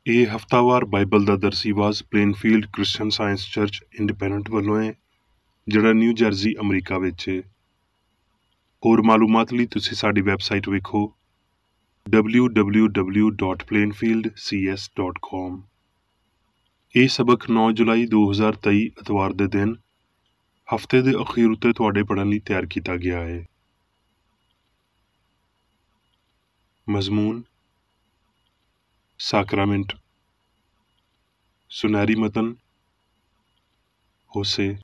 ਇਹ ਹਫ਼ਤਾਵਾਰ ਬਾਈਬਲ ਦਾ ਦਰਸੀਵਾਜ਼ Plainfield Christian Science church independent ਵੱਲੋਂ ਹੈ, ਜਿਹੜਾ ਨਿਊ ਜਰਜ਼ੀ ਅਮਰੀਕਾ ਵਿੱਚ ਹੈ। ਹੋਰ ਮਾਲੂਮਾਤ ਲਈ ਤੁਸੀਂ ਸਾਡੀ ਵੈਬਸਾਈਟ ਵੇਖੋ www.plainfieldcs.com। ਇਹ ਸਬਕ 9 ਜੁਲਾਈ 2023 ਐਤਵਾਰ ਦੇ ਦਿਨ ਹਫ਼ਤੇ ਦੇ ਅਖੀਰ ਉੱਤੇ ਤੁਹਾਡੇ ਪੜ੍ਹਨ ਲਈ ਤਿਆਰ ਕੀਤਾ ਗਿਆ ਹੈ। ਮਜ਼ਮੂਨ ਸਾਕਰਾਮੈਂਟ, ਸੁਨਹਿਰੀ ਮਤਨ ਹੋਸੇ।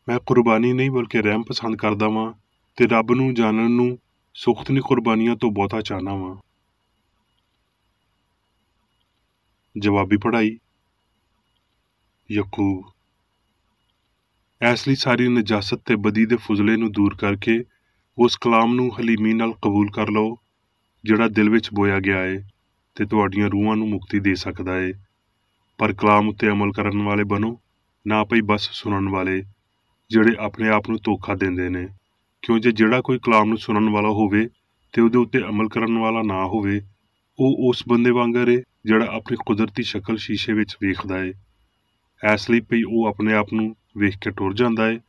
ਮੈਂ ਕੁਰਬਾਨੀ ਨਹੀਂ ਬਲਕਿ ਰਹਿਮ ਪਸੰਦ ਕਰਦਾ ਵਾਂ ਤੇ ਰੱਬ ਨੂੰ ਜਾਣਨ ਨੂੰ ਸੁਖਤਨੀ ਕੁਰਬਾਨੀਆਂ ਤੋਂ ਬਹੁਤਾ ਚਾਹੁੰਦਾ ਵਾਂ। ਜਵਾਬੀ ਪੜ੍ਹਾਈ। ਯਕੂਬ। ਇਸ ਲਈ ਸਾਰੀ ਨਜਾਸਤ ਤੇ ਬਦੀ ਦੇ ਫੁਜ਼ਲੇ ਨੂੰ ਦੂਰ ਕਰਕੇ ਉਸ ਕਲਾਮ ਨੂੰ ਹਲੀਮੀ ਨਾਲ ਕਬੂਲ ਕਰ ਲਓ ਜਿਹੜਾ ਦਿਲ ਵਿੱਚ ਬੋਇਆ ਗਿਆ ਹੈ ਤੇ ਤੁਹਾਡੀਆਂ ਰੂਹਾਂ ਨੂੰ ਮੁਕਤੀ ਦੇ ਸਕਦਾ ਹੈ। ਪਰ ਕਲਾਮ ਉੱਤੇ ਅਮਲ ਕਰਨ ਵਾਲੇ ਬਣੋ, ਨਾ ਪਈ ਬਸ ਸੁਣਨ ਵਾਲੇ ਜਿਹੜੇ ਆਪਣੇ ਆਪ ਨੂੰ ਧੋਖਾ ਦਿੰਦੇ ਨੇ। ਕਿਉਂ ਜੇ ਜਿਹੜਾ ਕੋਈ ਕਲਾਮ ਨੂੰ ਸੁਣਨ ਵਾਲਾ ਹੋਵੇ ਤੇ ਉਹਦੇ ਉੱਤੇ ਅਮਲ ਕਰਨ ਵਾਲਾ ਨਾ ਹੋਵੇ, ਉਹ ਉਸ ਬੰਦੇ ਵਾਂਗਰ ਹੈ ਜਿਹੜਾ ਆਪਣੀ ਕੁਦਰਤੀ ਸ਼ਕਲ ਸ਼ੀਸ਼ੇ ਵਿੱਚ ਵੇਖਦਾ ਹੈ। ਇਸ ਲਈ ਭਈ ਉਹ ਆਪਣੇ ਆਪ ਨੂੰ ਵੇਖ ਕੇ ਟੁਰ ਜਾਂਦਾ ਹੈ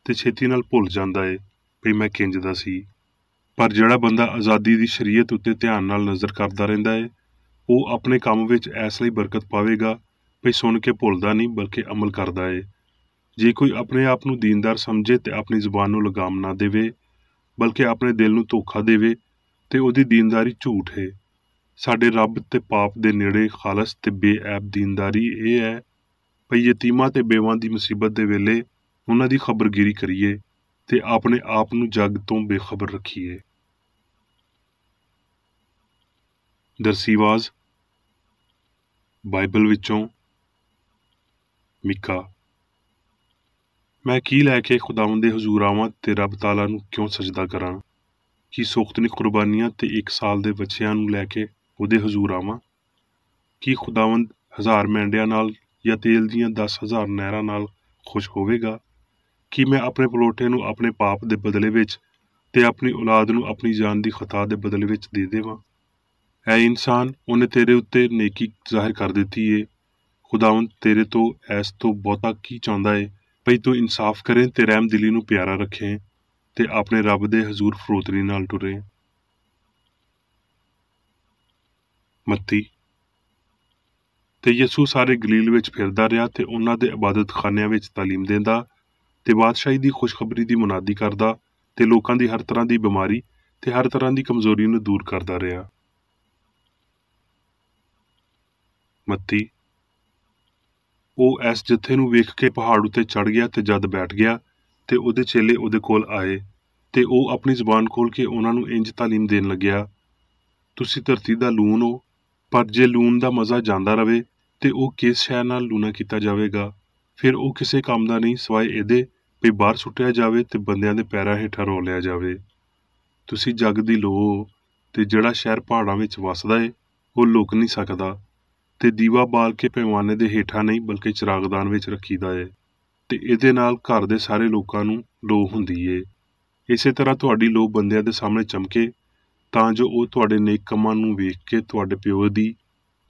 ਤੇ ਛੇਤੀ ਨਾਲ ਭੁੱਲ ਜਾਂਦਾ ਹੈ ਭਈ ਮੈਂ ਕਿੰਜ ਦਾ ਸੀ। ਪਰ ਜਿਹੜਾ ਬੰਦਾ ਆਜ਼ਾਦੀ ਦੀ ਸ਼ਰੀਅਤ ਉੱਤੇ ਧਿਆਨ ਨਾਲ ਨਜ਼ਰ ਕਰਦਾ ਰਹਿੰਦਾ ਹੈ, ਉਹ ਆਪਣੇ ਕੰਮ ਵਿੱਚ ਇਸ ਲਈ ਬਰਕਤ ਪਾਵੇਗਾ ਭਈ ਸੁਣ ਕੇ ਭੁੱਲਦਾ ਨਹੀਂ ਬਲਕਿ ਅਮਲ ਕਰਦਾ ਹੈ। ਜੇ ਕੋਈ ਆਪਣੇ ਆਪ ਨੂੰ ਦੀਨਦਾਰ ਸਮਝੇ ਤੇ ਆਪਣੀ ਜ਼ੁਬਾਨ ਨੂੰ ਲਗਾਮ ਨਾ ਦੇਵੇ ਬਲਕਿ ਆਪਣੇ ਦਿਲ ਨੂੰ ਧੋਖਾ ਦੇਵੇ ਤੇ ਉਹਦੀ ਦੀਨਦਾਰੀ ਝੂਠ ਹੈ। ਸਾਡੇ ਰੱਬ ਤੇ ਪਾਪ ਦੇ ਨੇੜੇ ਖਾਲਸ ਤੇ ਬੇਐਬ ਦੀਨਦਾਰੀ ਇਹ ਹੈ ਭਈ ਯਤੀਮਾਂ ਤੇ ਬੇਵਾਂ ਦੀ ਮੁਸੀਬਤ ਦੇ ਵੇਲੇ ਉਹਨਾਂ ਦੀ ਖਬਰਗੀਰੀ ਕਰੀਏ ਤੇ ਆਪਣੇ ਆਪ ਨੂੰ ਜੱਗ ਤੋਂ ਬੇਖਬਰ ਰੱਖੀਏ। ਦਰਸੀਵਾਜ਼ ਬਾਈਬਲ ਵਿੱਚੋਂ ਮੀਕਾ। ਮੈਂ ਕੀ ਲੈ ਕੇ ਖੁਦਾਵੰਦ ਦੇ ਹਜ਼ੂਰ ਆਵਾਂ ਤੇ ਰੱਬ ਤਾਲਾ ਨੂੰ ਕਿਉਂ ਸਜਦਾ ਕਰਾਂ? ਕੀ ਸੁਖਤਨੀ ਕੁਰਬਾਨੀਆਂ ਤੇ 1 ਸਾਲ ਦੇ ਬੱਚਿਆਂ ਨੂੰ ਲੈ ਕੇ ਉਹਦੇ ਹਜ਼ੂਰ ਆਵਾਂ? ਕੀ ਖੁਦਾਵੰਦ 1000 ਮੈਂਡਿਆਂ ਨਾਲ ਜਾਂ ਤੇਲ ਦੀਆਂ 10,000 ਨਹਿਰਾਂ ਨਾਲ ਖੁਸ਼ ਹੋਵੇਗਾ? ਕੀ ਮੈਂ ਆਪਣੇ ਪਲੋਟੇ ਨੂੰ ਆਪਣੇ ਪਾਪ ਦੇ ਬਦਲੇ ਵਿੱਚ ਤੇ ਆਪਣੀ ਔਲਾਦ ਨੂੰ ਆਪਣੀ ਜਾਨ ਦੀ ਖਤਾ ਦੇ ਬਦਲੇ ਵਿੱਚ ਦੇ ਦੇਵਾਂ? ਐ ਇਨਸਾਨ, ਉਹਨੇ ਤੇਰੇ ਉੱਤੇ ਨੇਕੀ ਜ਼ਾਹਿਰ ਕਰ ਦਿੱਤੀ ਏ। ਖੁਦਾਵੰਦ ਤੇਰੇ ਤੋਂ ਇਸ ਤੋਂ ਬਹੁਤਾ ਕੀ ਚਾਹੁੰਦਾ ਏ ਭਈ ਤੂੰ ਇਨਸਾਫ ਕਰੇ ਤੇ ਰਹਿਮ ਦਿਲੀ ਨੂੰ ਪਿਆਰਾ ਰੱਖੇ ਤੇ ਆਪਣੇ ਰੱਬ ਦੇ ਹਜ਼ੂਰ ਫਰੋਤਨੀ ਨਾਲ ਟੁਰੇ। ਮੱਤੀ। ਤੇ ਯਸੂ ਸਾਰੇ ਗਲੀਲ ਵਿੱਚ ਫਿਰਦਾ ਰਿਹਾ ਤੇ ਉਹਨਾਂ ਦੇ ਇਬਾਦਤਖਾਨਿਆਂ ਵਿੱਚ ਤਾਲੀਮ ਦਿੰਦਾ ਤੇ ਬਾਦਸ਼ਾਹੀ ਦੀ ਖੁਸ਼ਖਬਰੀ ਦੀ ਮੁਨਾਦੀ ਕਰਦਾ ਤੇ ਲੋਕਾਂ ਦੀ ਹਰ ਤਰ੍ਹਾਂ ਦੀ ਬਿਮਾਰੀ ਤੇ ਹਰ ਤਰ੍ਹਾਂ ਦੀ ਕਮਜ਼ੋਰੀ ਨੂੰ ਦੂਰ ਕਰਦਾ ਰਿਹਾ। ਮੱਤੀ। ਉਹ ਇਸ ਜੱਥੇ ਨੂੰ ਵੇਖ ਕੇ ਪਹਾੜ ਉੱਤੇ ਚੜ੍ਹ ਗਿਆ ਤੇ ਜਦ ਬੈਠ ਗਿਆ ਤੇ ਉਹਦੇ ਚੇਲੇ ਉਹਦੇ ਕੋਲ ਆਏ ਤੇ ਉਹ ਆਪਣੀ ਜ਼ੁਬਾਨ ਖੋਲ੍ਹ ਕੇ ਉਹਨਾਂ ਨੂੰ ਇੰਜ ਤਾਲੀਮ ਦੇਣ ਲੱਗਿਆ, ਤੁਸੀਂ ਧਰਤੀ ਦਾ ਲੂਣ ਹੋ, ਪਰ ਜੇ ਲੂਣ ਦਾ ਮਜ਼ਾ ਜਾਂਦਾ ਰਵੇ ਤੇ ਉਹ ਕਿਸ ਸ਼ੈ ਨਾਲ ਲੂਣਾ ਕੀਤਾ ਜਾਵੇਗਾ? ਫਿਰ ਉਹ ਕਿਸੇ ਕੰਮ ਦਾ ਨਹੀਂ ਸਿਵਾਏ ਇਹਦੇ ਵੀ ਬਾਹਰ ਸੁੱਟਿਆ ਜਾਵੇ ਤੇ ਬੰਦਿਆਂ ਦੇ ਪੈਰਾਂ ਹੇਠਾਂ ਰੋਲਿਆ ਜਾਵੇ। ਤੁਸੀਂ ਜੱਗ ਦੀ ਲੋ ਹੋ ਤੇ ਜਿਹੜਾ ਸ਼ਹਿਰ ਪਹਾੜਾਂ ਵਿੱਚ ਵਸਦਾ ਏ ਉਹ ਲੁਕ ਨਹੀਂ ਸਕਦਾ ਤੇ ਦੀਵਾ ਬਾਲ ਕੇ ਪੈਮਾਨੇ ਦੇ ਹੇਠਾਂ ਨਹੀਂ ਬਲਕਿ ਚਿਰਾਗਦਾਨ ਵਿੱਚ ਰੱਖੀਦਾ ਏ ਤੇ ਇਹਦੇ ਨਾਲ ਘਰ ਦੇ ਸਾਰੇ ਲੋਕਾਂ ਨੂੰ ਲੋ ਹੁੰਦੀ ਏ। ਇਸੇ ਤਰ੍ਹਾਂ ਤੁਹਾਡੀ ਲੋ ਬੰਦਿਆਂ ਦੇ ਸਾਹਮਣੇ ਚਮਕੇ ਤਾਂ ਜੋ ਉਹ ਤੁਹਾਡੇ ਨੇਕ ਕੰਮਾਂ ਨੂੰ ਵੇਖ ਕੇ ਤੁਹਾਡੇ ਪਿਓ ਦੀ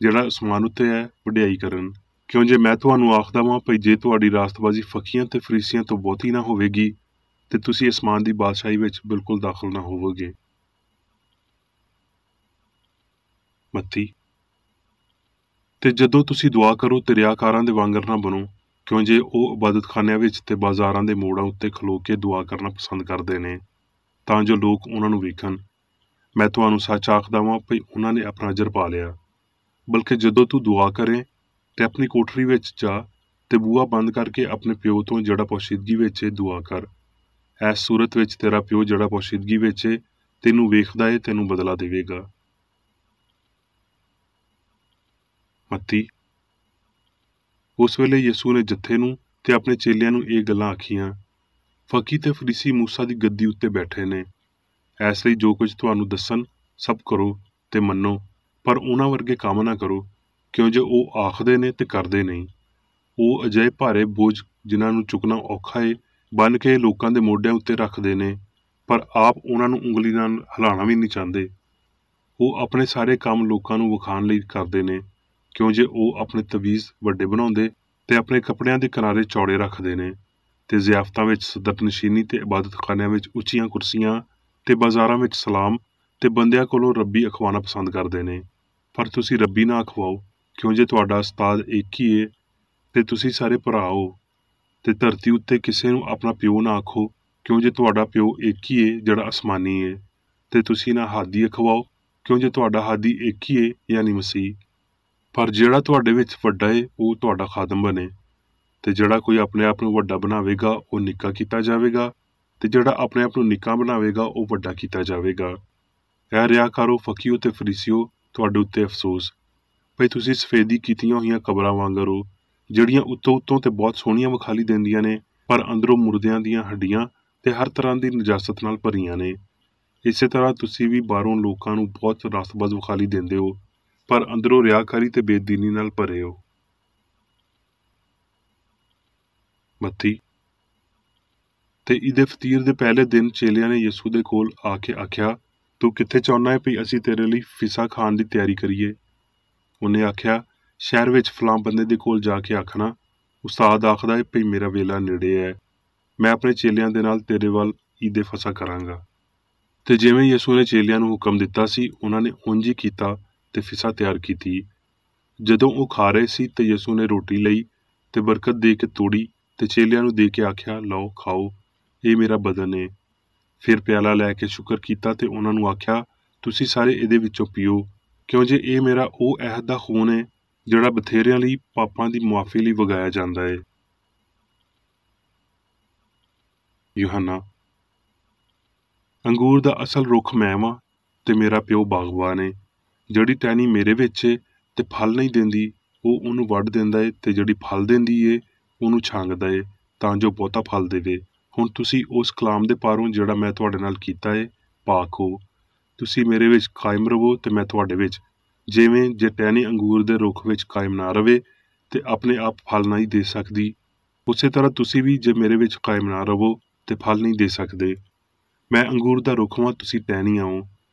ਜਿਹੜਾ ਅਸਮਾਨ ਉੱਤੇ ਹੈ ਵਡਿਆਈ ਕਰਨ। ਕਿਉਂ ਜੇ ਮੈਂ ਤੁਹਾਨੂੰ ਆਖਦਾ ਵਾਂ ਭਈ ਜੇ ਤੁਹਾਡੀ ਰਾਸਤਬਾਜ਼ੀ ਫਕੀਆਂ ਤੇ ਫਰੀਸੀਆਂ ਤੋਂ ਬਹੁਤੀ ਨਾ ਹੋਵੇਗੀ ਤੇ ਤੁਸੀਂ ਅਸਮਾਨ ਦੀ ਬਾਦਸ਼ਾਹੀ ਵਿੱਚ ਬਿਲਕੁਲ ਦਾਖਲ ਨਾ ਹੋਵੋਗੇ। ਮੱਤੀ। ਤੇ ਜਦੋਂ ਤੁਸੀਂ ਦੁਆ ਕਰੋ ਤੇ ਰਿਆਕਾਰਾਂ ਦੇ ਵਾਂਗਰ ਨਾ ਬਣੋ, ਕਿਉਂ ਜੇ ਉਹ ਇਬਾਦਤਖਾਨਿਆਂ ਵਿੱਚ ਤੇ ਬਾਜ਼ਾਰਾਂ ਦੇ ਮੋੜਾਂ ਉੱਤੇ ਖਲੋ ਕੇ ਦੁਆ ਕਰਨਾ ਪਸੰਦ ਕਰਦੇ ਨੇ ਤਾਂ ਜੋ ਲੋਕ ਉਹਨਾਂ ਨੂੰ ਵੇਖਣ। ਮੈਂ ਤੁਹਾਨੂੰ ਸੱਚ ਆਖਦਾ ਵਾਂ ਭਈ ਉਹਨਾਂ ਨੇ ਆਪਣਾ ਅਜਰ ਪਾ ਲਿਆ। ਬਲਕਿ ਜਦੋਂ ਤੂੰ ਦੁਆ ਕਰੇ ਤੇ ਆਪਣੀ ਕੋਠੜੀ ਵਿੱਚ ਜਾ ਤੇ ਬੂਹਾ ਬੰਦ ਕਰਕੇ ਆਪਣੇ ਪਿਓ ਤੋਂ ਜਿਹੜਾ ਪੋਸ਼ੀਦਗੀ ਵਿੱਚ ਏ ਦੁਆ ਕਰ। ਇਸ ਸੂਰਤ ਵਿੱਚ ਤੇਰਾ ਪਿਓ ਜਿਹੜਾ ਪੋਸ਼ੀਦਗੀ ਵਿੱਚ ਏ ਤੈਨੂੰ ਵੇਖਦਾ ਏ, ਤੈਨੂੰ ਬਦਲਾ ਦੇਵੇਗਾ। ਮੱਤੀ। ਉਸ ਵੇਲੇ ਯਸੂ ਨੇ ਜੱਥੇ ਨੂੰ ਤੇ ਆਪਣੇ ਚੇਲਿਆਂ ਨੂੰ ਇਹ ਗੱਲਾਂ ਆਖੀਆਂ, ਫਕੀ ਤੇ ਫਰੀਸੀ ਮੂਸਾ ਦੀ ਗੱਦੀ ਉੱਤੇ ਬੈਠੇ ਨੇ। ਇਸ ਲਈ ਜੋ ਕੁਝ ਤੁਹਾਨੂੰ ਦੱਸਣ ਸਭ ਕਰੋ ਤੇ ਮੰਨੋ, ਪਰ ਉਹਨਾਂ ਵਰਗੇ ਕੰਮ ਨਾ ਕਰੋ, ਕਿਉਂ ਜੇ ਉਹ ਆਖਦੇ ਨੇ ਤੇ ਕਰਦੇ ਨਹੀਂ। ਉਹ ਅਜਿਹੇ ਭਾਰੇ ਬੋਝ ਜਿਨ੍ਹਾਂ ਨੂੰ ਚੁੱਕਣਾ ਔਖਾ ਏ ਬੰਨ ਕੇ ਲੋਕਾਂ ਦੇ ਮੋਢਿਆਂ ਉੱਤੇ ਰੱਖਦੇ ਨੇ, ਪਰ ਆਪ ਉਹਨਾਂ ਨੂੰ ਉਂਗਲੀ ਨਾਲ ਹਿਲਾਉਣਾ ਵੀ ਨਹੀਂ ਚਾਹੁੰਦੇ। ਉਹ ਆਪਣੇ ਸਾਰੇ ਕੰਮ ਲੋਕਾਂ ਨੂੰ ਵਿਖਾਉਣ ਲਈ ਕਰਦੇ ਨੇ, ਕਿਉਂ ਜੇ ਉਹ ਆਪਣੇ ਤਵੀਜ਼ ਵੱਡੇ ਬਣਾਉਂਦੇ ਤੇ ਆਪਣੇ ਕੱਪੜਿਆਂ ਦੇ ਕਿਨਾਰੇ ਚੌੜੇ ਰੱਖਦੇ ਨੇ, ਤੇ ਜ਼ਿਆਫਤਾਂ ਵਿੱਚ ਸਦਰਨਸ਼ੀਨੀ ਤੇ ਇਬਾਦਤਖਾਨਿਆਂ ਵਿੱਚ ਉੱਚੀਆਂ ਕੁਰਸੀਆਂ ਤੇ ਬਾਜ਼ਾਰਾਂ ਵਿੱਚ ਸਲਾਮ ਤੇ ਬੰਦਿਆਂ ਕੋਲੋਂ ਰੱਬੀ ਅਖਵਾਉਣਾ ਪਸੰਦ ਕਰਦੇ ਨੇ। ਪਰ ਤੁਸੀਂ ਰੱਬੀ ਨਾ ਅਖਵਾਓ, ਕਿਉਂ ਜੇ ਤੁਹਾਡਾ ਉਸਤਾਦ ਇੱਕ ਹੀ ਏ ਤੇ ਤੁਸੀਂ ਸਾਰੇ ਭਰਾ ਹੋ। ਤੇ ਧਰਤੀ ਉੱਤੇ ਕਿਸੇ ਨੂੰ ਆਪਣਾ ਪਿਓ ਨਾ ਆਖੋ, ਕਿਉਂ ਜੇ ਤੁਹਾਡਾ ਪਿਓ ਇੱਕ ਹੀ ਏ ਜਿਹੜਾ ਅਸਮਾਨੀ ਏ। ਤੇ ਤੁਸੀਂ ਨਾ ਹਾਦੀ ਅਖਵਾਓ, ਕਿਉਂ ਜੇ ਤੁਹਾਡਾ ਹਾਦੀ ਇੱਕ ਹੀ ਏ, ਯਾਨੀ ਮਸੀਹ। ਪਰ ਜਿਹੜਾ ਤੁਹਾਡੇ ਵਿੱਚ ਵੱਡਾ ਏ ਉਹ ਤੁਹਾਡਾ ਖਾਦਮ ਬਣੇ, ਤੇ ਜਿਹੜਾ ਕੋਈ ਆਪਣੇ ਆਪ ਨੂੰ ਵੱਡਾ ਬਣਾਵੇਗਾ ਉਹ ਨਿੱਕਾ ਕੀਤਾ ਜਾਵੇਗਾ, ਤੇ ਜਿਹੜਾ ਆਪਣੇ ਆਪ ਨੂੰ ਨਿੱਕਾ ਬਣਾਵੇਗਾ ਉਹ ਵੱਡਾ ਕੀਤਾ ਜਾਵੇਗਾ। ਐ ਰਿਆਕਾਰੋ, ਫਕੀਓ ਤੇ ਫਰੀਸੀਓ, ਤੁਹਾਡੇ ਉੱਤੇ ਅਫਸੋਸ, ਭਈ ਤੁਸੀਂ ਸਫੇਦੀ ਕੀਤੀਆਂ ਹੋਈਆਂ ਕਬਰਾਂ ਵਾਂਗਰ ਹੋ, ਜਿਹੜੀਆਂ ਉੱਤੋਂ ਤੇ ਬਹੁਤ ਸੋਹਣੀਆਂ ਵਿਖਾਲੀ ਦਿੰਦੀਆਂ ਨੇ, ਪਰ ਅੰਦਰੋਂ ਮੁਰਦਿਆਂ ਦੀਆਂ ਹੱਡੀਆਂ ਤੇ ਹਰ ਤਰ੍ਹਾਂ ਦੀ ਨਜਾਸਤ ਨਾਲ ਭਰੀਆਂ ਨੇ। ਇਸੇ ਤਰ੍ਹਾਂ ਤੁਸੀਂ ਵੀ ਬਾਹਰੋਂ ਲੋਕਾਂ ਨੂੰ ਬਹੁਤ ਰਸਤਬਜ਼ ਵਿਖਾਲੀ ਦਿੰਦੇ ਹੋ, ਪਰ ਅੰਦਰੋਂ ਰਿਆਕਾਰੀ ਤੇ ਬੇਦੀਨੀ ਨਾਲ ਭਰੇ ਹੋ। ਮੱਤੀ। ਤੇ ਈਦੇ ਫਤੀਰ ਦੇ ਪਹਿਲੇ ਦਿਨ ਚੇਲਿਆਂ ਨੇ ਯਿਸੂ ਦੇ ਕੋਲ ਆ ਕੇ ਆਖਿਆ, ਤੂੰ ਕਿੱਥੇ ਚਾਹੁੰਦਾ ਹੈ ਭਈ ਅਸੀਂ ਤੇਰੇ ਲਈ ਫਿਸਾ ਖਾਣ ਦੀ ਤਿਆਰੀ ਕਰੀਏ? ਉਹਨੇ ਆਖਿਆ, ਸ਼ਹਿਰ ਵਿੱਚ ਫਲਾਂ ਬੰਦੇ ਦੇ ਕੋਲ ਜਾ ਕੇ ਆਖਣਾ, ਉਸਤਾਦ ਆਖਦਾ ਹੈ ਭਈ ਮੇਰਾ ਵੇਲਾ ਨੇੜੇ ਹੈ, ਮੈਂ ਆਪਣੇ ਚੇਲਿਆਂ ਦੇ ਨਾਲ ਤੇਰੇ ਵੱਲ ਈਦੇ ਫਸਾ ਕਰਾਂਗਾ। ਤੇ ਜਿਵੇਂ ਯਿਸੂ ਨੇ ਚੇਲਿਆਂ ਨੂੰ ਹੁਕਮ ਦਿੱਤਾ ਸੀ, ਉਹਨਾਂ ਨੇ ਉਂਝ ਹੀ ਕੀਤਾ ਤੇ ਫਿਸਾ ਤਿਆਰ ਕੀਤੀ। ਜਦੋਂ ਉਹ ਖਾ ਰਹੇ ਸੀ ਤੇ ਯਿਸੂ ਨੇ ਰੋਟੀ ਲਈ ਤੇ ਬਰਕਤ ਦੇ ਕੇ ਤੋੜੀ ਤੇ ਚੇਲਿਆਂ ਨੂੰ ਦੇ ਕੇ ਆਖਿਆ, ਲਓ ਖਾਓ, ਇਹ ਮੇਰਾ ਬਦਨ ਏ। ਫਿਰ ਪਿਆਲਾ ਲੈ ਕੇ ਸ਼ੁਕਰ ਕੀਤਾ ਤੇ ਉਹਨਾਂ ਨੂੰ ਆਖਿਆ, ਤੁਸੀਂ ਸਾਰੇ ਇਹਦੇ ਵਿੱਚੋਂ ਪੀਓ, ਕਿਉਂ ਜੇ ਇਹ ਮੇਰਾ ਉਹ ਅਹਿਦ ਦਾ ਖੂਨ ਹੈ ਜਿਹੜਾ ਬਥੇਰਿਆਂ ਲਈ ਪਾਪਾਂ ਦੀ ਮੁਆਫੀ ਲਈ ਵਗਾਇਆ ਜਾਂਦਾ ਹੈ। ਯੂਹੰਨਾ। ਅੰਗੂਰ ਦਾ ਅਸਲ ਰੁੱਖ ਮੈਂ ਵਾਂ ਤੇ ਮੇਰਾ ਪਿਓ ਬਾਗਬਾਨ ਏ। ਜਿਹੜੀ ਟਹਿਣੀ ਮੇਰੇ ਵਿੱਚ ਏ ਤੇ ਫਲ ਨਹੀਂ ਦਿੰਦੀ, ਉਹ ਉਹਨੂੰ ਵੱਢ ਦਿੰਦਾ ਏ, ਤੇ ਜਿਹੜੀ ਫਲ ਦਿੰਦੀ ਏ ਉਹਨੂੰ ਛਾਂਗਦਾ ਏ, ਤਾਂ ਜੋ ਬਹੁਤਾ ਫਲ ਦੇਵੇ। ਹੁਣ ਤੁਸੀਂ ਉਸ ਕਲਾਮ ਦੇ ਪਾਰੋਂ ਜਿਹੜਾ ਮੈਂ ਤੁਹਾਡੇ ਨਾਲ ਕੀਤਾ ਏ ਪਾਕ ਹੋ। ਤੁਸੀਂ ਮੇਰੇ ਵਿੱਚ ਕਾਇਮ ਰਵੋ ਤੇ ਮੈਂ ਤੁਹਾਡੇ ਵਿੱਚ। ਜਿਵੇਂ ਜੇ ਟਹਿਣੀ ਅੰਗੂਰ ਦੇ ਰੁੱਖ ਵਿੱਚ ਕਾਇਮ ਨਾ ਰਵੇ ਤੇ ਆਪਣੇ ਆਪ ਫਲ ਨਹੀਂ ਦੇ ਸਕਦੀ, ਉਸੇ ਤਰ੍ਹਾਂ ਤੁਸੀਂ ਵੀ ਜੇ ਮੇਰੇ ਵਿੱਚ ਕਾਇਮ ਨਾ ਰਵੋ ਤੇ ਫਲ ਨਹੀਂ ਦੇ ਸਕਦੇ। ਮੈਂ ਅੰਗੂਰ ਦਾ ਰੁੱਖ ਵਾਂ, ਤੁਸੀਂ ਟਹਿਣੀਆਂ ਹੋ।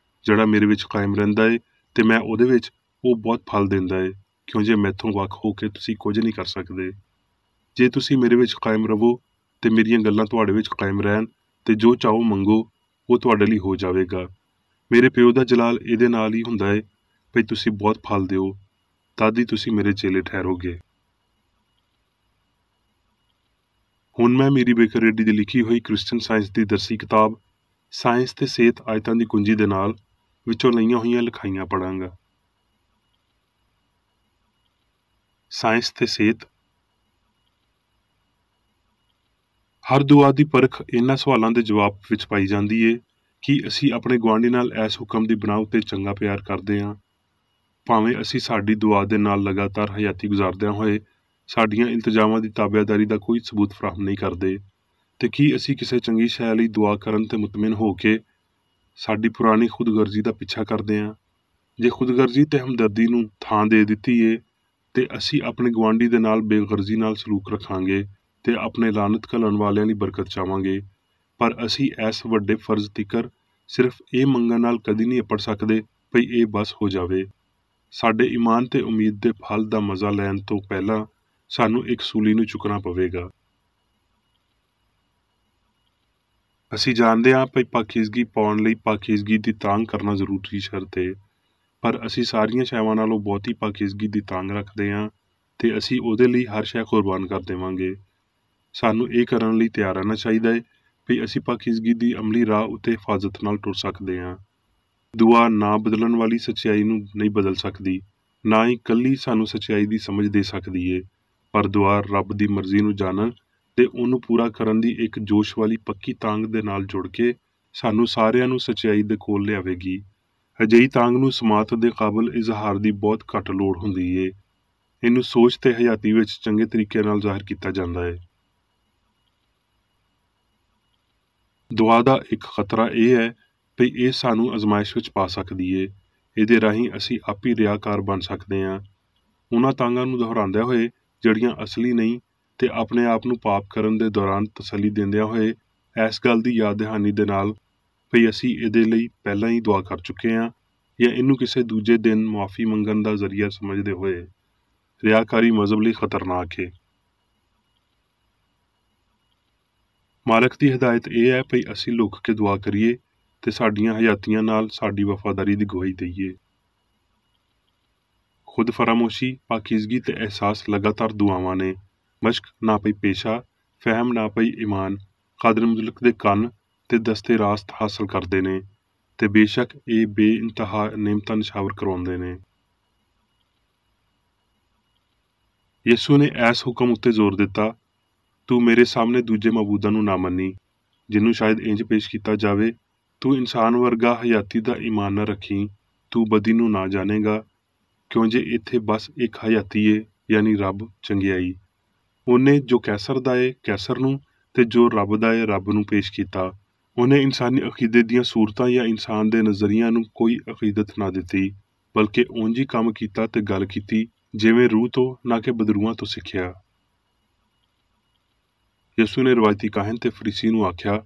ਜਿਹੜਾ ਮੇਰੇ ਵਿੱਚ ਕਾਇਮ ਰਹਿੰਦਾ ਏ ਤੇ ਮੈਂ ਉਹਦੇ ਵਿੱਚ, ਉਹ ਬਹੁਤ ਫਲ ਦਿੰਦਾ ਏ, ਕਿਉਂ ਜੇ ਮੈਥੋਂ ਵੱਖ ਹੋ ਕੇ ਤੁਸੀਂ ਕੁਝ ਨਹੀਂ ਕਰ ਸਕਦੇ। ਜੇ ਤੁਸੀਂ ਮੇਰੇ ਵਿੱਚ ਕਾਇਮ ਰਵੋ ਤੇ ਮੇਰੀਆਂ ਗੱਲਾਂ ਤੁਹਾਡੇ ਵਿੱਚ ਕਾਇਮ ਰਹਿਣ, ਤੇ ਜੋ ਚਾਹੋ ਮੰਗੋ ਉਹ ਤੁਹਾਡੇ ਲਈ ਹੋ ਜਾਵੇਗਾ। ਮੇਰੇ ਪਿਓ ਦਾ ਜਲਾਲ ਇਹਦੇ ਨਾਲ ਹੀ ਹੁੰਦਾ ਏ ਭਈ ਤੁਸੀਂ ਬਹੁਤ ਫਲ ਦਿਓ, ਤਦ ਹੀ ਤੁਸੀਂ ਮੇਰੇ ਚੇਲੇ ਠਹਿਰੋਗੇ। ਹੁਣ ਮੈਂ ਮੇਰੀ ਬੇਕਰ ਰੈਡੀ ਦੀ ਲਿਖੀ ਹੋਈ ਕ੍ਰਿਸਚਨ ਸਾਇੰਸ ਦੀ ਦਰਸੀ ਕਿਤਾਬ ਸਾਇੰਸ ਤੇ ਸਿਹਤ ਆਇਤਾਂ ਦੀ ਕੁੰਜੀ ਦੇ ਨਾਲ ਵਿੱਚੋਂ ਲਈਆਂ ਹੋਈਆਂ ਲਿਖਾਈਆਂ ਪੜਾਂਗਾ। ਸਾਇੰਸ ਤੇ ਸਿਹਤ। ਹਰ ਦੁਆ ਦੀ ਪਰਖ ਇਹਨਾਂ ਸਵਾਲਾਂ ਦੇ ਜਵਾਬ ਵਿੱਚ ਪਾਈ ਜਾਂਦੀ ਏ ਕਿ ਅਸੀਂ ਆਪਣੇ ਗੁਆਂਢੀ ਨਾਲ ਇਸ ਹੁਕਮ ਦੀ ਬਣਾ ਉੱਤੇ ਚੰਗਾ ਪਿਆਰ ਕਰਦੇ ਹਾਂ, ਭਾਵੇਂ ਅਸੀਂ ਸਾਡੀ ਦੁਆ ਦੇ ਨਾਲ ਲਗਾਤਾਰ ਹਯਾਤੀ ਗੁਜ਼ਾਰਦਿਆਂ ਹੋਏ ਸਾਡੀਆਂ ਇਲਤਜ਼ਾਮਾਂ ਦੀ ਤਾਬਿਆਦਾਰੀ ਦਾ ਕੋਈ ਸਬੂਤ ਫਰਾਹਮ ਨਹੀਂ ਕਰਦੇ, ਤੇ ਕੀ ਅਸੀਂ ਕਿਸੇ ਚੰਗੀ ਸ਼ੈ ਲਈ ਦੁਆ ਕਰਨ ਤੇ ਮੁਤਮਿਨ ਹੋ ਕੇ ਸਾਡੀ ਪੁਰਾਣੀ ਖੁਦਗਰਜ਼ੀ ਦਾ ਪਿੱਛਾ ਕਰਦੇ ਹਾਂ। ਜੇ ਖੁਦਗਰਜ਼ੀ ਤੇ ਹਮਦਰਦੀ ਨੂੰ ਥਾਂ ਦੇ ਦਿੱਤੀ ਏ ਤੇ ਅਸੀਂ ਆਪਣੇ ਗੁਆਂਢੀ ਦੇ ਨਾਲ ਬੇਗਰਜ਼ੀ ਨਾਲ ਸਲੂਕ ਰੱਖਾਂਗੇ ਤੇ ਆਪਣੇ ਲਾਨਤ ਘੱਲਣ ਵਾਲਿਆਂ ਲਈ ਬਰਕਤ ਚਾਹਾਂਗੇ। ਪਰ ਅਸੀਂ ਇਸ ਵੱਡੇ ਫਰਜ਼ ਤਿਕਰ ਸਿਰਫ ਇਹ ਮੰਗਣ ਨਾਲ ਕਦੀ ਨਹੀਂ ਅਪੜ ਸਕਦੇ ਭਈ ਇਹ ਬਸ ਹੋ ਜਾਵੇ। ਸਾਡੇ ਈਮਾਨ ਤੇ ਉਮੀਦ ਦੇ ਫਲ ਦਾ ਮਜ਼ਾ ਲੈਣ ਤੋਂ ਪਹਿਲਾਂ ਸਾਨੂੰ ਇੱਕ ਸੂਲੀ ਨੂੰ ਚੁੱਕਣਾ ਪਵੇਗਾ। ਅਸੀਂ ਜਾਣਦੇ ਹਾਂ ਭਈ ਪਾਕੀਜ਼ਗੀ ਪਾਉਣ ਲਈ ਪਾਕੀਜ਼ਗੀ ਦੀ ਤਾਂਘ ਕਰਨਾ ਜ਼ਰੂਰੀ ਸ਼ਰਤ ਹੈ, ਪਰ ਅਸੀਂ ਸਾਰੀਆਂ ਸ਼ੈਵਾਂ ਨਾਲੋਂ ਬਹੁਤੀ ਪਾਕੀਜ਼ਗੀ ਦੀ ਤਾਂਘ ਰੱਖਦੇ ਹਾਂ ਤੇ ਅਸੀਂ ਉਹਦੇ ਲਈ ਹਰ ਸ਼ੈ ਕੁਰਬਾਨ ਕਰ ਦੇਵਾਂਗੇ। ਸਾਨੂੰ ਇਹ ਕਰਨ ਲਈ ਤਿਆਰ ਰਹਿਣਾ ਚਾਹੀਦਾ ਹੈ ਵੀ ਅਸੀਂ ਪਾਕੀਜ਼ਗੀ ਦੀ ਅਮਲੀ ਰਾਹ ਉੱਤੇ ਹਿਫਾਜ਼ਤ ਨਾਲ ਟੁਰ ਸਕਦੇ ਹਾਂ। ਦੁਆ ਨਾ ਬਦਲਣ ਵਾਲੀ ਸੱਚਾਈ ਨੂੰ ਨਹੀਂ ਬਦਲ ਸਕਦੀ, ਨਾ ਹੀ ਇਕੱਲੀ ਸਾਨੂੰ ਸੱਚਾਈ ਦੀ ਸਮਝ ਦੇ ਸਕਦੀ ਏ, ਪਰ ਦੁਆ ਰੱਬ ਦੀ ਮਰਜ਼ੀ ਨੂੰ ਜਾਣਨ ਤੇ ਉਹਨੂੰ ਪੂਰਾ ਕਰਨ ਦੀ ਇੱਕ ਜੋਸ਼ ਵਾਲੀ ਪੱਕੀ ਤਾਂਘ ਦੇ ਨਾਲ ਜੁੜ ਕੇ ਸਾਨੂੰ ਸਾਰਿਆਂ ਨੂੰ ਸੱਚਾਈ ਦੇ ਕੋਲ ਲਿਆਵੇਗੀ। ਅਜਿਹੀ ਤਾਂਘ ਨੂੰ ਸਮਾਤ ਦੇ ਕਾਬਲ ਇਜ਼ਹਾਰ ਦੀ ਬਹੁਤ ਘੱਟ ਲੋੜ ਹੁੰਦੀ ਏ। ਇਹਨੂੰ ਸੋਚ ਤੇ ਹਯਾਤੀ ਵਿੱਚ ਚੰਗੇ ਤਰੀਕੇ ਨਾਲ ਜ਼ਾਹਿਰ ਕੀਤਾ ਜਾਂਦਾ ਹੈ। ਦੁਆ ਦਾ ਇੱਕ ਖਤਰਾ ਇਹ ਹੈ ਭਈ ਇਹ ਸਾਨੂੰ ਅਜ਼ਮਾਇਸ਼ ਵਿੱਚ ਪਾ ਸਕਦੀ ਏ। ਇਹਦੇ ਰਾਹੀਂ ਅਸੀਂ ਆਪ ਹੀ ਰਿਆਕਾਰ ਬਣ ਸਕਦੇ ਹਾਂ, ਉਹਨਾਂ ਤਾਂਘਾਂ ਨੂੰ ਦੁਹਰਾਉਂਦਿਆਂ ਹੋਏ ਜਿਹੜੀਆਂ ਅਸਲੀ ਨਹੀਂ, ਤੇ ਆਪਣੇ ਆਪ ਨੂੰ ਪਾਪ ਕਰਨ ਦੇ ਦੌਰਾਨ ਤਸੱਲੀ ਦਿੰਦਿਆਂ ਹੋਏ ਇਸ ਗੱਲ ਦੀ ਯਾਦ ਦਹਾਨੀ ਦੇ ਨਾਲ ਭਈ ਅਸੀਂ ਇਹਦੇ ਲਈ ਪਹਿਲਾਂ ਹੀ ਦੁਆ ਕਰ ਚੁੱਕੇ ਹਾਂ ਜਾਂ ਇਹਨੂੰ ਕਿਸੇ ਦੂਜੇ ਦਿਨ ਮੁਆਫੀ ਮੰਗਣ ਦਾ ਜ਼ਰੀਆ ਸਮਝਦੇ ਹੋਏ ਰਿਆਕਾਰੀ ਮਜ਼ਹਬ ਲਈ ਖਤਰਨਾਕ ਹੈ। ਮਾਲਕ ਦੀ ਹਦਾਇਤ ਇਹ ਹੈ ਭਈ ਅਸੀਂ ਲੁਕ ਕੇ ਦੁਆ ਕਰੀਏ ਤੇ ਸਾਡੀਆਂ ਹਯਾਤੀਆਂ ਨਾਲ ਸਾਡੀ ਵਫਾਦਾਰੀ ਦੀ ਗਵਾਹੀ ਦਈਏ। ਖੁਦ ਫਰਾਮੋਸ਼ੀ, ਪਾਕੀਜ਼ਗੀ ਤੇ ਅਹਿਸਾਸ ਲਗਾਤਾਰ ਦੁਆਵਾਂ ਨੇ। ਮਸ਼ਕ ਨਾ ਪਈ ਪੇਸ਼ਾ, ਫਹਿਮ ਨਾ ਪਈ ਈਮਾਨ, ਕਾਦਰ ਮੁਤਲਕ ਦੇ ਕੰਨ ਤੇ ਦਸਤੇ ਰਾਸਤ ਹਾਸਲ ਕਰਦੇ ਨੇ ਤੇ ਬੇਸ਼ੱਕ ਇਹ ਬੇਇੰਤਹਾ ਨਿਮਤਾਂ ਨਿਸ਼ਾਵਰ ਕਰਵਾਉਂਦੇ ਨੇ। ਯਿਸੂ ਨੇ ਇਸ ਹੁਕਮ ਉੱਤੇ ਜ਼ੋਰ ਦਿੱਤਾ, ਤੂੰ ਮੇਰੇ ਸਾਹਮਣੇ ਦੂਜੇ ਮਬੂਦਾਂ ਨੂੰ ਨਾ ਮੰਨੀ, ਜਿਹਨੂੰ ਸ਼ਾਇਦ ਇੰਜ ਪੇਸ਼ ਕੀਤਾ ਜਾਵੇ, ਤੂੰ ਇਨਸਾਨ ਵਰਗਾ ਹਯਾਤੀ ਦਾ ਈਮਾਨ ਨਾ ਰੱਖੀ, ਤੂੰ ਬਦੀ ਨੂੰ ਨਾ ਜਾਣੇਗਾ, ਕਿਉਂ ਜੇ ਇੱਥੇ ਬਸ ਇੱਕ ਹਯਾਤੀ ਏ, ਯਾਨੀ ਰੱਬ ਚੰਗਿਆਈ। ਉਹਨੇ ਜੋ ਕੈਸਰ ਦਾ ਏ ਕੈਸਰ ਨੂੰ ਤੇ ਜੋ ਰੱਬ ਦਾ ਏ ਰੱਬ ਨੂੰ ਪੇਸ਼ ਕੀਤਾ। ਉਹਨੇ ਇਨਸਾਨੀ ਅਕੀਦੇ ਦੀਆਂ ਸੂਰਤਾਂ ਜਾਂ ਇਨਸਾਨ ਦੇ ਨਜ਼ਰੀਆਂ ਨੂੰ ਕੋਈ ਅਕੀਦਤ ਨਾ ਦਿੱਤੀ, ਬਲਕਿ ਉਂਝ ਹੀ ਕੰਮ ਕੀਤਾ ਤੇ ਗੱਲ ਕੀਤੀ ਜਿਵੇਂ ਰੂਹ ਤੋਂ ਨਾ ਕਿ ਬਦਰੂਆਂ ਤੋਂ ਸਿੱਖਿਆ। ਯਿਸੂ ਨੇ ਰਵਾਇਤੀ ਕਾਹਨ ਤੇ ਫਰੀਸੀ ਨੂੰ ਆਖਿਆ,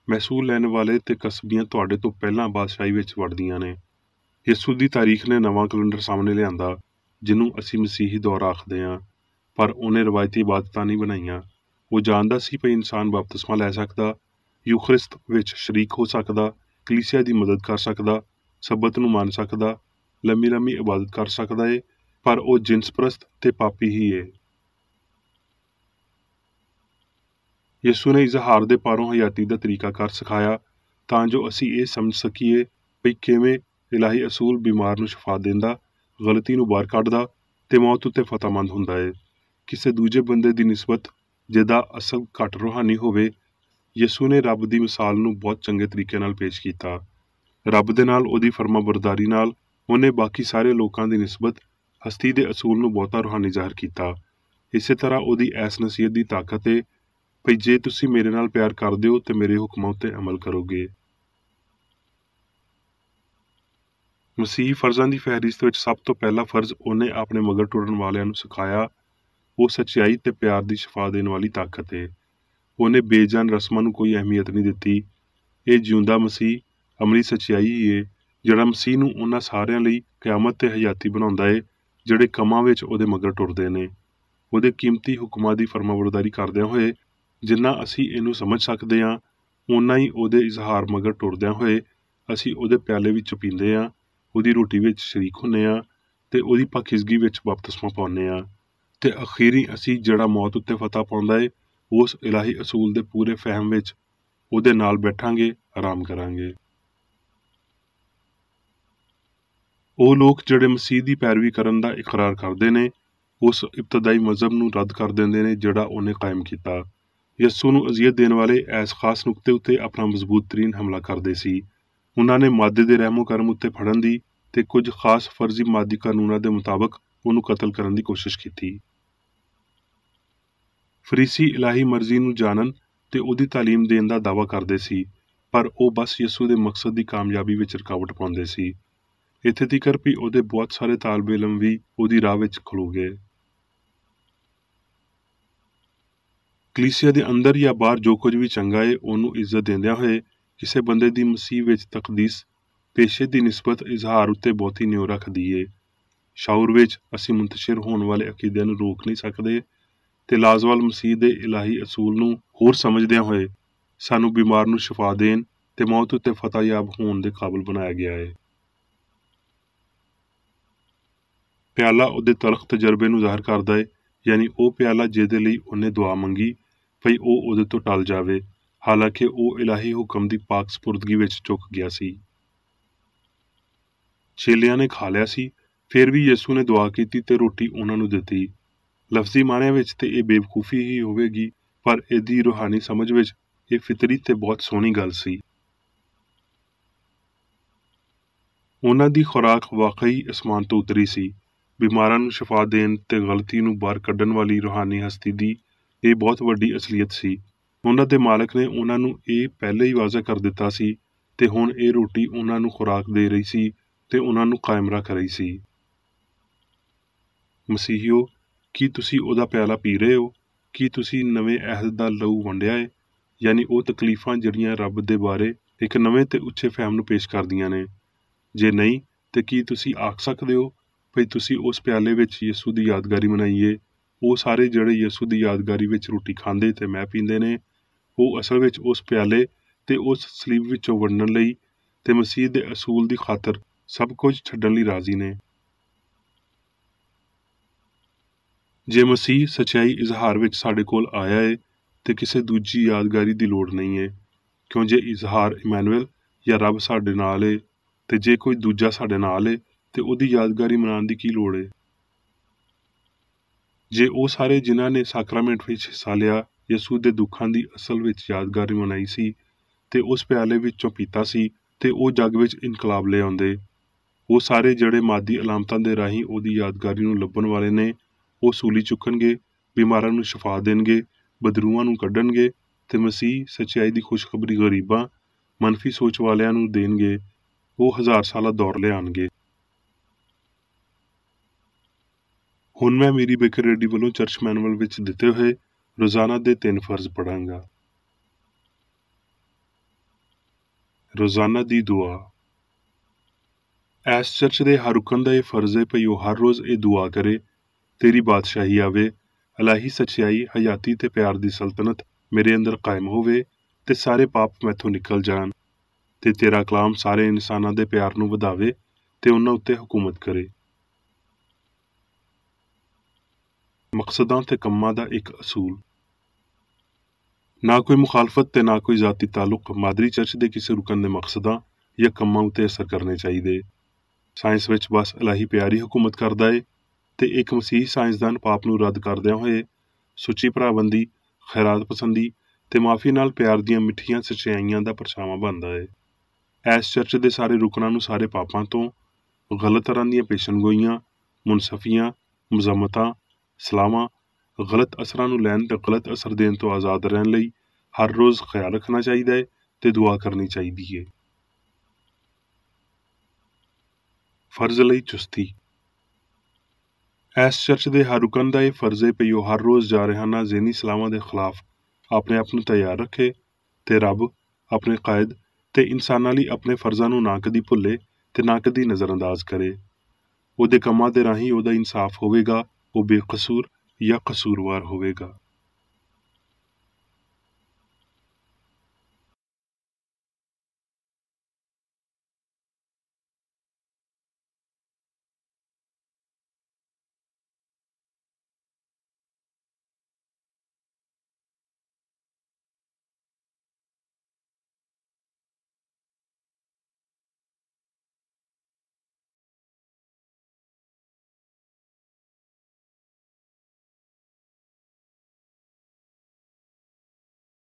ਮਹਿਸੂਲ ਲੈਣ ਵਾਲੇ ਤੇ ਕਸਬੀਆਂ ਤੁਹਾਡੇ ਤੋਂ ਪਹਿਲਾਂ ਬਾਦਸ਼ਾਹੀ ਵਿੱਚ ਵੜਦੀਆਂ ਨੇ। ਯਿਸੂ ਦੀ ਤਾਰੀਖ ਨੇ ਨਵਾਂ ਕੈਲੰਡਰ ਸਾਹਮਣੇ ਲਿਆਂਦਾ, ਜਿਹਨੂੰ ਅਸੀਂ ਮਸੀਹੀ ਦੌਰ ਆਖਦੇ ਹਾਂ, ਪਰ ਉਹਨੇ ਰਵਾਇਤੀ ਇਬਾਦਤਾਂ ਨਹੀਂ ਬਣਾਈਆਂ। ਉਹ ਜਾਣਦਾ ਸੀ ਭਈ ਇਨਸਾਨ ਬਪਤਿਸਮਾ ਲੈ ਸਕਦਾ, ਯੂਖਰਿਸਤ ਵਿੱਚ ਸ਼ਰੀਕ ਹੋ ਸਕਦਾ, ਕਲੀਸਿਆ ਦੀ ਮਦਦ ਕਰ ਸਕਦਾ, ਸਬਤ ਨੂੰ ਮੰਨ ਸਕਦਾ, ਲੰਮੀ ਇਬਾਦਤ ਕਰ ਸਕਦਾ ਏ, ਪਰ ਉਹ ਜਿਨਸਪ੍ਰਸਤ ਤੇ ਪਾਪੀ ਹੀ ਏ। ਯਿਸੂ ਨੇ ਇਜ਼ਹਾਰ ਦੇ ਪਾਰੋਂ ਹਯਾਤੀ ਦਾ ਤਰੀਕਾਕਾਰ ਸਿਖਾਇਆ ਤਾਂ ਜੋ ਅਸੀਂ ਇਹ ਸਮਝ ਸਕੀਏ ਭਈ ਕਿਵੇਂ ਇਲਾਹੀ ਅਸੂਲ ਬਿਮਾਰ ਨੂੰ ਸ਼ਿਫਾ ਦਿੰਦਾ, ਗਲਤੀ ਨੂੰ ਬਾਹਰ ਕੱਢਦਾ ਤੇ ਮੌਤ ਉੱਤੇ ਫਤਹਿਮੰਦ ਹੁੰਦਾ ਏ। ਕਿਸੇ ਦੂਜੇ ਬੰਦੇ ਦੀ ਨਿਸਬਤ ਜਿਹਦਾ ਅਸਲ ਘੱਟ ਰੂਹਾਨੀ ਹੋਵੇ, ਯਿਸੂ ਨੇ ਰੱਬ ਦੀ ਮਿਸਾਲ ਨੂੰ ਬਹੁਤ ਚੰਗੇ ਤਰੀਕੇ ਨਾਲ ਪੇਸ਼ ਕੀਤਾ। ਰੱਬ ਦੇ ਨਾਲ ਉਹਦੀ ਫਰਮਾਬਰਦਾਰੀ ਨਾਲ ਉਹਨੇ ਬਾਕੀ ਸਾਰੇ ਲੋਕਾਂ ਦੀ ਨਿਸਬਤ ਹਸਤੀ ਦੇ ਅਸੂਲ ਨੂੰ ਬਹੁਤਾ ਰੂਹਾਨੀ ਜ਼ਾਹਰ ਕੀਤਾ। ਇਸੇ ਤਰ੍ਹਾਂ ਉਹਦੀ ਐਸ ਨਸੀਹਤ ਦੀ ਤਾਕਤ ਏ ਭਈ ਜੇ ਤੁਸੀਂ ਮੇਰੇ ਨਾਲ ਪਿਆਰ ਕਰਦੇ ਹੋ ਤੇ ਮੇਰੇ ਹੁਕਮਾਂ ਉੱਤੇ ਅਮਲ ਕਰੋਗੇ। ਮਸੀਹੀ ਫਰਜ਼ਾਂ ਦੀ ਫਹਿਰਿਸਤ ਵਿੱਚ ਸਭ ਤੋਂ ਪਹਿਲਾ ਫਰਜ਼ ਉਹਨੇ ਆਪਣੇ ਮਗਰ ਟੁਰਨ ਵਾਲਿਆਂ ਨੂੰ ਸਿਖਾਇਆ, ਉਹ ਸੱਚਾਈ ਤੇ ਪਿਆਰ ਦੀ ਸ਼ਿਫਾ ਦੇਣ ਵਾਲੀ ਤਾਕਤ ਏ। ਉਹਨੇ ਬੇਜਾਨ ਰਸਮਾਂ ਨੂੰ ਕੋਈ ਅਹਿਮੀਅਤ ਨਹੀਂ ਦਿੱਤੀ। ਇਹ ਜਿਉਂਦਾ ਮਸੀਹ ਅਮਲੀ ਸੱਚਾਈ ਹੀ ਏ, ਜਿਹੜਾ ਮਸੀਹ ਨੂੰ ਉਹਨਾਂ ਸਾਰਿਆਂ ਲਈ ਕਿਆਮਤ ਤੇ ਹਯਾਤੀ ਬਣਾਉਂਦਾ ਏ ਜਿਹੜੇ ਕੰਮਾਂ ਵਿੱਚ ਉਹਦੇ ਮਗਰ ਟੁਰਦੇ ਨੇ। ਉਹਦੇ ਕੀਮਤੀ ਹੁਕਮਾਂ ਦੀ ਫਰਮਾਬਰਦਾਰੀ ਕਰਦਿਆਂ ਹੋਏ ਜਿੰਨਾ ਅਸੀਂ ਇਹਨੂੰ ਸਮਝ ਸਕਦੇ ਹਾਂ, ਓਨਾ ਹੀ ਉਹਦੇ ਇਜ਼ਹਾਰ ਮਗਰ ਟੁਰਦਿਆਂ ਹੋਏ ਅਸੀਂ ਉਹਦੇ ਪਿਆਲੇ ਵਿੱਚ ਪੀਂਦੇ ਹਾਂ, ਉਹਦੀ ਰੋਟੀ ਵਿੱਚ ਸ਼ਰੀਕ ਹੁੰਦੇ ਹਾਂ ਤੇ ਉਹਦੀ ਪਾਕੀਜ਼ਗੀ ਵਿੱਚ ਬਪਤਿਸਮਾ ਪਾਉਂਦੇ ਹਾਂ, ਤੇ ਅਖੀਰੀ ਅਸੀਂ ਜਿਹੜਾ ਮੌਤ ਉੱਤੇ ਫਤਹ ਪਾਉਂਦਾ ਏ, ਉਸ ਇਲਾਹੀ ਅਸੂਲ ਦੇ ਪੂਰੇ ਫਹਿਮ ਵਿੱਚ ਉਹਦੇ ਨਾਲ ਬੈਠਾਂਗੇ, ਆਰਾਮ ਕਰਾਂਗੇ। ਉਹ ਲੋਕ ਜਿਹੜੇ ਮਸੀਹ ਦੀ ਪੈਰਵੀ ਕਰਨ ਦਾ ਇਕਰਾਰ ਕਰਦੇ ਨੇ, ਉਸ ਇਬਤਦਾਈ ਮਜ਼ਹਬ ਨੂੰ ਰੱਦ ਕਰ ਦਿੰਦੇ ਨੇ ਜਿਹੜਾ ਉਹਨੇ ਕਾਇਮ ਕੀਤਾ। ਯਿਸੂ ਨੂੰ ਅਜ਼ੀਅਤ ਦੇਣ ਵਾਲੇ ਇਸ ਖਾਸ ਨੁਕਤੇ ਉੱਤੇ ਆਪਣਾ ਮਜ਼ਬੂਤ ਤਰੀਨ ਹਮਲਾ ਕਰਦੇ ਸੀ। ਉਹਨਾਂ ਨੇ ਮਾਦੇ ਦੇ ਰਹਿਮੋ ਕਰਮ ਉੱਤੇ ਫੜਨ ਦੀ ਤੇ ਕੁਝ ਖਾਸ ਫਰਜ਼ੀ ਮਾਦੀ ਕਾਨੂੰਨਾਂ ਦੇ ਮੁਤਾਬਕ ਉਹਨੂੰ ਕਤਲ ਕਰਨ ਦੀ ਕੋਸ਼ਿਸ਼ ਕੀਤੀ। ਫਰੀਸੀ ਇਲਾਹੀ ਮਰਜ਼ੀ ਨੂੰ ਜਾਣਨ ਤੇ ਉਹਦੀ ਤਾਲੀਮ ਦੇਣ ਦਾ ਦਾਅਵਾ ਕਰਦੇ ਸੀ, ਪਰ ਉਹ ਬਸ ਯਿਸੂ ਦੇ ਮਕਸਦ ਦੀ ਕਾਮਯਾਬੀ ਵਿੱਚ ਰੁਕਾਵਟ ਪਾਉਂਦੇ ਸੀ। ਇੱਥੇ ਤੀਕਰ ਵੀ ਉਹਦੇ ਬਹੁਤ ਸਾਰੇ ਤਾਲਬ ਇਲਮ ਵੀ ਉਹਦੀ ਰਾਹ ਵਿੱਚ ਖਲੋ ਗਏ। ਕਲੀਸਿਆ ਦੇ ਅੰਦਰ ਜਾਂ ਬਾਹਰ ਜੋ ਕੁਝ ਵੀ ਚੰਗਾ ਏ, ਉਹਨੂੰ ਇੱਜ਼ਤ ਦਿੰਦਿਆਂ ਹੋਏ ਕਿਸੇ ਬੰਦੇ ਦੀ ਮਸੀਹ ਵਿੱਚ ਤਕਦੀਸ ਪੇਸ਼ੇ ਦੀ ਨਿਸਬਤ ਇਜ਼ਹਾਰ ਉੱਤੇ ਬਹੁਤੀ ਨਿਉ ਰੱਖਦੀ ਏ। ਸ਼ਾਉਰ ਵਿੱਚ ਅਸੀਂ ਮੁੰਤਸ਼ਰ ਹੋਣ ਵਾਲੇ ਅਕੀਦਿਆਂ ਨੂੰ ਰੋਕ ਨਹੀਂ ਸਕਦੇ ਤੇ ਲਾਜ਼ਵਾਲ ਮਸੀਹ ਦੇ ਇਲਾਹੀ ਅਸੂਲ ਨੂੰ ਹੋਰ ਸਮਝਦਿਆਂ ਹੋਏ ਸਾਨੂੰ ਬਿਮਾਰ ਨੂੰ ਸ਼ਿਫਾ ਦੇਣ ਤੇ ਮੌਤ ਉੱਤੇ ਫਤਹਿਯਾਬ ਹੋਣ ਦੇ ਕਾਬਲ ਬਣਾਇਆ ਗਿਆ ਏ। ਪਿਆਲਾ ਉਹਦੇ ਤਲਖ ਤਜਰਬੇ ਨੂੰ ਜ਼ਾਹਰ ਕਰਦਾ ਏ, ਯਾਨੀ ਉਹ ਪਿਆਲਾ ਜਿਹਦੇ ਲਈ ਉਹਨੇ ਦੁਆ ਮੰਗੀ ਭਈ ਉਹ ਉਹਦੇ ਤੋਂ ਟਲ ਜਾਵੇ, ਹਾਲਾਂਕਿ ਉਹ ਇਲਾਹੀ ਹੁਕਮ ਦੀ ਪਾਕ ਸਪੁਰਦਗੀ ਵਿੱਚ ਝੁਕ ਗਿਆ ਸੀ। ਚੇਲਿਆਂ ਨੇ ਖਾ ਲਿਆ ਸੀ, ਫਿਰ ਵੀ ਯਿਸੂ ਨੇ ਦੁਆ ਕੀਤੀ ਤੇ ਰੋਟੀ ਉਹਨਾਂ ਨੂੰ ਦਿੱਤੀ। ਲਫ਼ਜ਼ੀ ਮਾਣਿਆਂ ਵਿੱਚ ਤੇ ਇਹ ਬੇਵਕੂਫੀ ਹੀ ਹੋਵੇਗੀ, ਪਰ ਇਹਦੀ ਰੂਹਾਨੀ ਸਮਝ ਵਿੱਚ ਇਹ ਫਿਤਰੀ ਤੇ ਬਹੁਤ ਸੋਹਣੀ ਗੱਲ ਸੀ। ਉਹਨਾਂ ਦੀ ਖੁਰਾਕ ਵਾਕਈ ਅਸਮਾਨ ਤੋਂ ਉਤਰੀ ਸੀ। ਬਿਮਾਰਾਂ ਨੂੰ ਸ਼ਿਫਾ ਦੇਣ ਤੇ ਗਲਤੀ ਨੂੰ ਬਾਹਰ ਕੱਢਣ ਵਾਲੀ ਰੂਹਾਨੀ ਹਸਤੀ ਦੀ ਇਹ ਬਹੁਤ ਵੱਡੀ ਅਸਲੀਅਤ ਸੀ। ਉਹਨਾਂ ਦੇ ਮਾਲਕ ਨੇ ਉਹਨਾਂ ਨੂੰ ਇਹ ਪਹਿਲੇ ਹੀ ਵਾਜ਼ਾ ਕਰ ਦਿੱਤਾ ਸੀ ਤੇ ਹੁਣ ਇਹ ਰੋਟੀ ਉਹਨਾਂ ਨੂੰ ਖੁਰਾਕ ਦੇ ਰਹੀ ਸੀ ਤੇ ਉਹਨਾਂ ਨੂੰ ਕਾਇਮ ਰੱਖ ਰਹੀ ਸੀ। ਮਸੀਹੀਓ, ਕੀ ਤੁਸੀਂ ਉਹਦਾ ਪਿਆਲਾ ਪੀ ਰਹੇ ਹੋ? ਕੀ ਤੁਸੀਂ ਨਵੇਂ ਅਹਿਦ ਦਾ ਲਹੂ ਵੰਡਿਆ ਏ, ਯਾਨੀ ਉਹ ਤਕਲੀਫਾਂ ਜਿਹੜੀਆਂ ਰੱਬ ਦੇ ਬਾਰੇ ਇੱਕ ਨਵੇਂ ਤੇ ਉੱਚੇ ਫਹਿਮ ਨੂੰ ਪੇਸ਼ ਕਰਦੀਆਂ ਨੇ? ਜੇ ਨਹੀਂ ਤੇ ਕੀ ਤੁਸੀਂ ਆਖ ਸਕਦੇ ਹੋ ਭਈ ਤੁਸੀਂ ਉਸ ਪਿਆਲੇ ਵਿੱਚ ਯਿਸੂ ਦੀ ਯਾਦਗਾਰੀ ਮਨਾਈਏ? ਉਹ ਸਾਰੇ ਜਿਹੜੇ ਯਿਸੂ ਦੀ ਯਾਦਗਾਰੀ ਵਿੱਚ ਰੋਟੀ ਖਾਂਦੇ ਤੇ ਮੈਂ ਪੀਂਦੇ ਨੇ, ਉਹ ਅਸਲ ਵਿੱਚ ਉਸ ਪਿਆਲੇ ਤੇ ਉਸ ਸਲੀਬ ਵਿੱਚੋਂ ਵੰਡਣ ਲਈ ਤੇ ਮਸੀਹ ਦੇ ਅਸੂਲ ਦੀ ਖਾਤਰ ਸਭ ਕੁਝ ਛੱਡਣ ਲਈ ਰਾਜ਼ੀ ਨੇ। ਜੇ ਮਸੀਹ ਸੱਚਾਈ ਇਜ਼ਹਾਰ ਵਿੱਚ ਸਾਡੇ ਕੋਲ ਆਇਆ ਏ ਤੇ ਕਿਸੇ ਦੂਜੀ ਯਾਦਗਾਰੀ ਦੀ ਲੋੜ ਨਹੀਂ ਏ, ਕਿਉਂ ਜੇ ਇਜ਼ਹਾਰ ਇਮੈਨੂਅਲ ਜਾਂ ਰੱਬ ਸਾਡੇ ਨਾਲ ਏ ਤੇ ਜੇ ਕੋਈ ਦੂਜਾ ਸਾਡੇ ਨਾਲ ਏ ਤੇ ਉਹਦੀ ਯਾਦਗਾਰੀ ਮਨਾਉਣ ਦੀ ਕੀ ਲੋੜ ਏ? ਜੇ ਉਹ ਸਾਰੇ ਜਿਨ੍ਹਾਂ ਨੇ ਸਾਕਰਾਮੈਂਟ ਵਿੱਚ ਹਿੱਸਾ ਲਿਆ ਯਿਸੂ ਦੇ ਦੁੱਖਾਂ ਦੀ ਅਸਲ ਵਿੱਚ ਯਾਦਗਾਰੀ ਮਨਾਈ ਸੀ ਤੇ ਉਸ ਪਿਆਲੇ ਵਿੱਚੋਂ ਪੀਤਾ ਸੀ ਤੇ ਉਹ ਜੱਗ ਵਿੱਚ ਇਨਕਲਾਬ ਲੈ ਆਉਂਦੇ, ਉਹ ਸਾਰੇ ਜਿਹੜੇ ਮਾਦੀ ਅਲਾਮਤਾਂ ਦੇ ਰਾਹੀਂ ਉਹਦੀ ਯਾਦਗਾਰੀ ਨੂੰ ਲੱਭਣ ਵਾਲੇ ਨੇ, ਉਹ ਸੂਲੀ ਚੁੱਕਣਗੇ, ਬਿਮਾਰਾਂ ਨੂੰ ਸ਼ਿਫਾ ਦੇਣਗੇ, ਬਦਰੂਆਂ ਨੂੰ ਕੱਢਣਗੇ ਤੇ ਮਸੀਹ ਸੱਚਾਈ ਦੀ ਖੁਸ਼ਖਬਰੀ ਗਰੀਬਾਂ, ਮਨਫੀ ਸੋਚ ਵਾਲਿਆਂ ਨੂੰ ਦੇਣਗੇ। ਉਹ 1000 ਸਾਲਾ ਦੌਰ ਲਿਆਉਣਗੇ। ਹੁਣ ਮੈਂ ਮੇਰੀ ਬੇਕਰ ਰੈਡੀ ਵੱਲੋਂ ਚਰਚ ਮੈਨੂਅਲ ਵਿੱਚ ਦਿੱਤੇ ਹੋਏ ਰੋਜ਼ਾਨਾ ਦੇ 3 ਫਰਜ਼ ਪੜਾਂਗਾ। ਰੋਜ਼ਾਨਾ ਦੀ ਦੁਆ। ਇਸ ਚਰਚ ਦੇ ਹਰ ਰੁਕਨ ਦਾ ਇਹ ਫਰਜ਼ ਹੈ ਭਈ ਉਹ ਹਰ ਰੋਜ਼ ਇਹ ਦੁਆ ਕਰੇ, ਤੇਰੀ ਬਾਦਸ਼ਾਹੀ ਆਵੇ, ਇਲਾਹੀ ਸੱਚਾਈ, ਹਯਾਤੀ ਤੇ ਪਿਆਰ ਦੀ ਸਲਤਨਤ ਮੇਰੇ ਅੰਦਰ ਕਾਇਮ ਹੋਵੇ ਤੇ ਸਾਰੇ ਪਾਪ ਮੈਥੋਂ ਨਿਕਲ ਜਾਣ ਤੇ ਤੇਰਾ ਕਲਾਮ ਸਾਰੇ ਇਨਸਾਨਾਂ ਦੇ ਪਿਆਰ ਨੂੰ ਵਧਾਵੇ ਤੇ ਉਹਨਾਂ ਉੱਤੇ ਹਕੂਮਤ ਕਰੇ। ਮਕਸਦਾਂ ਤੇ ਕੰਮਾਂ ਦਾ ਇੱਕ ਅਸੂਲ। ਨਾ ਕੋਈ ਮੁਖਾਲਫਤ ਤੇ ਨਾ ਕੋਈ ਜ਼ਾਤੀ ਤਾਲੁਕ ਮਾਦਰੀ ਚਰਚ ਦੇ ਕਿਸੇ ਰੁਕਨ ਦੇ ਮਕਸਦਾਂ ਜਾਂ ਕੰਮਾਂ ਉੱਤੇ ਅਸਰ ਕਰਨੇ ਚਾਹੀਦੇ। ਸਾਇੰਸ ਵਿੱਚ ਬਸ ਇਲਾਹੀ ਪਿਆਰ ਹੀ ਹਕੂਮਤ ਕਰਦਾ ਏ ਤੇ ਇੱਕ ਮਸੀਹੀ ਸਾਇੰਸਦਾਨ ਪਾਪ ਨੂੰ ਰੱਦ ਕਰਦਿਆਂ ਹੋਏ ਸੁੱਚੀ ਭਰਾਬੰਦੀ, ਖੈਰਾਤ ਪਸੰਦੀ ਤੇ ਮਾਫੀ ਨਾਲ ਪਿਆਰ ਦੀਆਂ ਮਿੱਠੀਆਂ ਸੱਚਾਈਆਂ ਦਾ ਪਰਛਾਵਾਂ ਬਣਦਾ ਏ। ਇਸ ਚਰਚ ਦੇ ਸਾਰੇ ਰੁਕਨਾਂ ਨੂੰ ਸਾਰੇ ਪਾਪਾਂ ਤੋਂ, ਗਲਤ ਤਰ੍ਹਾਂ ਦੀਆਂ ਪੇਸ਼ਨਗੋਈਆਂ, ਮੁਨਸਫੀਆਂ, ਮਜ਼ਮਤਾਂ, ਸਲਾਹਾਂ, ਗਲਤ ਅਸਰਾਂ ਨੂੰ ਲੈਣ ਤੇ ਗਲਤ ਅਸਰ ਦੇਣ ਤੋਂ ਆਜ਼ਾਦ ਰਹਿਣ ਲਈ ਹਰ ਰੋਜ਼ ਖਿਆਲ ਰੱਖਣਾ ਚਾਹੀਦਾ ਹੈ ਤੇ ਦੁਆ ਕਰਨੀ ਚਾਹੀਦੀ ਹੈ। ਫਰਜ਼ ਲਈ ਚੁਸਤੀ। ਇਸ ਚਰਚ ਦੇ ਹਰ ਰੁਕਨ ਦਾ ਇਹ ਫਰਜ਼ ਹੈ ਕਿ ਉਹ ਹਰ ਰੋਜ਼ ਜਾਰਹਾਨਾ ਜ਼ਹਿਨੀ ਸਲਾਹਾਂ ਦੇ ਖਿਲਾਫ ਆਪਣੇ ਆਪ ਨੂੰ ਤਿਆਰ ਰੱਖੇ ਤੇ ਰੱਬ, ਆਪਣੇ ਕਾਇਦ ਤੇ ਇਨਸਾਨਾਂ ਲਈ ਆਪਣੇ ਫਰਜ਼ਾਂ ਨੂੰ ਨਾ ਕਦੀ ਭੁੱਲੇ ਤੇ ਨਾ ਕਦੀ ਨਜ਼ਰਅੰਦਾਜ਼ ਕਰੇ। ਉਹਦੇ ਕੰਮਾਂ ਦੇ ਰਾਹੀਂ ਉਹਦਾ ਇਨਸਾਫ ਹੋਵੇਗਾ, ਉਹ ਬੇਕਸੂਰ ਜਾਂ ਕਸੂਰਵਾਰ ਹੋਵੇਗਾ।